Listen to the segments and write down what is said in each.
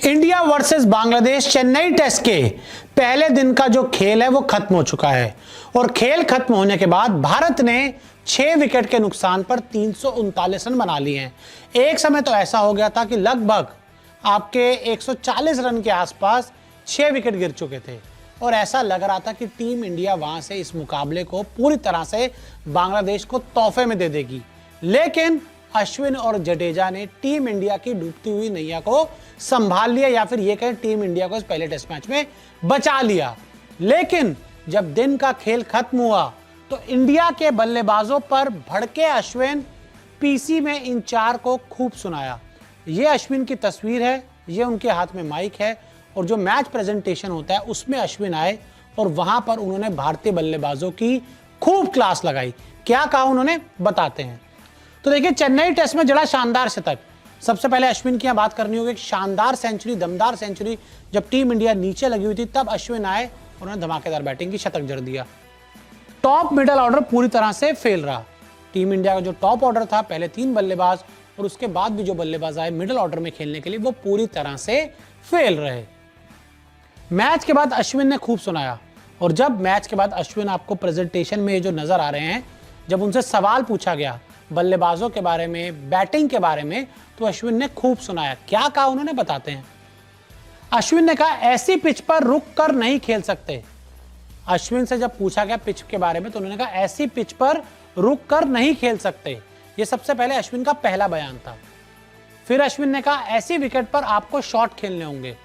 India versus Bangladesh Chennai test के पहले दिन का जो खेल है वो खत्म हो चुका है और खेल खत्म होने के बाद भारत ने 6 विकेट के नुकसान पर 339 रन बना लिए हैं। एक समय तो ऐसा हो गया था कि लगभग आपके 140 रन के आसपास 6 विकेट गिर चुके थे और ऐसा लग रहा था कि टीम इंडिया वहां से इस मुकाबले को पूरी तरह से बांग्लादेश को तोहफे में दे देगी, लेकिन अश्विन और जडेजा ने टीम इंडिया की डूबती हुई नैया को संभाल लिया या फिर यह कहें टीम इंडिया को इस पहले टेस्ट मैच में बचा लिया। लेकिन जब दिन का खेल खत्म हुआ तो इंडिया के बल्लेबाजों पर भड़के अश्विन पीसी में इन 4 को खूब सुनाया। यह अश्विन की तस्वीर है, यह उनके हाथ में माइक है और जो मैच प्रेजेंटेशन होता है उसमें अश्विन आए और वहां पर उन्होंने भारतीय बल्लेबाजों की खूब क्लास लगाई। क्या कहा उन्होंने, बताते हैं। तो देखिए, चेन्नई टेस्ट में जड़ा शानदार शतक। सबसे पहले अश्विन की बात करनी होगी। शानदार सेंचुरी, दमदार सेंचुरी। जब टीम इंडिया नीचे लगी हुई थी तब अश्विन आए और उन्होंने धमाकेदार बैटिंग की, शतक जड़ दिया। टॉप मिडल ऑर्डर पूरी तरह से फेल रहा। टीम इंडिया का जो टॉप ऑर्डर था, पहले 3 बल्लेबाज और उसके बाद भी जो बल्लेबाज आए मिडिल ऑर्डर में खेलने के लिए, वो पूरी तरह से फेल रहे। मैच के बाद अश्विन ने खूब सुनाया और जब मैच के बाद अश्विन आपको प्रेजेंटेशन में जो नजर आ रहे हैं, जब उनसे सवाल पूछा गया बल्लेबाजों के बारे में, बैटिंग के बारे में, तो अश्विन ने खूब सुनाया। क्या कहा उन्होंने, बताते हैं। अश्विन ने कहा, ऐसी पिच पर रुक कर नहीं खेल सकते। अश्विन से जब पूछा गया पिच के बारे में तो उन्होंने कहा, ऐसी पिच पर रुक कर नहीं खेल सकते। यह सबसे पहले अश्विन का पहला बयान था। फिर अश्विन ने कहा, ऐसी विकेट पर आपको शॉट खेलने होंगे।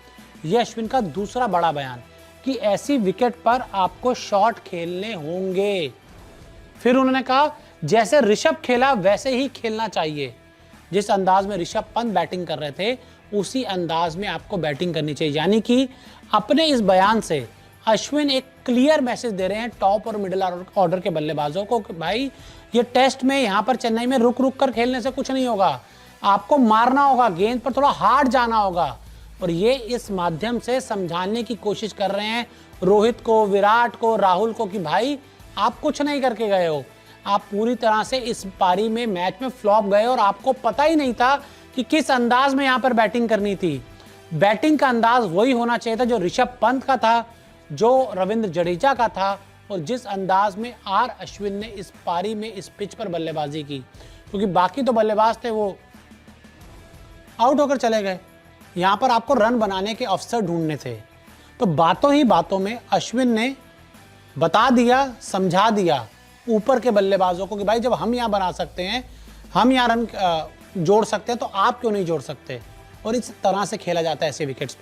यह अश्विन का दूसरा बड़ा बयान कि ऐसी विकेट पर आपको शॉट खेलने होंगे। फिर उन्होंने कहा, जैसे ऋषभ खेला वैसे ही खेलना चाहिए। जिस अंदाज में ऋषभ पंत बैटिंग कर रहे थे उसी अंदाज में आपको बैटिंग करनी चाहिए। यानी कि अपने इस बयान से अश्विन एक क्लियर मैसेज दे रहे हैं टॉप और मिडिल ऑर्डर के बल्लेबाजों को कि भाई, ये टेस्ट में यहां पर चेन्नई में रुक रुक कर खेलने से कुछ नहीं होगा, आपको मारना होगा, गेंद पर थोड़ा हार्ड जाना होगा। और ये इस माध्यम से समझाने की कोशिश कर रहे हैं रोहित को, विराट को, राहुल को कि भाई, आप कुछ नहीं करके गए हो, आप पूरी तरह से इस पारी में, मैच में फ्लॉप गए और आपको पता ही नहीं था कि किस अंदाज में यहां पर बैटिंग करनी थी। बैटिंग का अंदाज वही होना चाहिए था जो ऋषभ पंत का था, जो रविंद्र जडेजा का था और जिस अंदाज में अश्विन ने इस पारी में इस पिच पर बल्लेबाजी की, क्योंकि बाकी तो बल्लेबाज थे वो आउट होकर चले गए। यहां पर आपको रन बनाने के अवसर ढूंढने थे। तो बातों ही बातों में अश्विन ने बता दिया, समझा दिया ऊपर के बल्लेबाजों को कि भाई, जब हम यहां बना सकते हैं, हम यहां रन जोड़ सकते हैं, तो आप क्यों नहीं जोड़ सकते। और इस तरह से खेला जाता है ऐसे विकेट्स।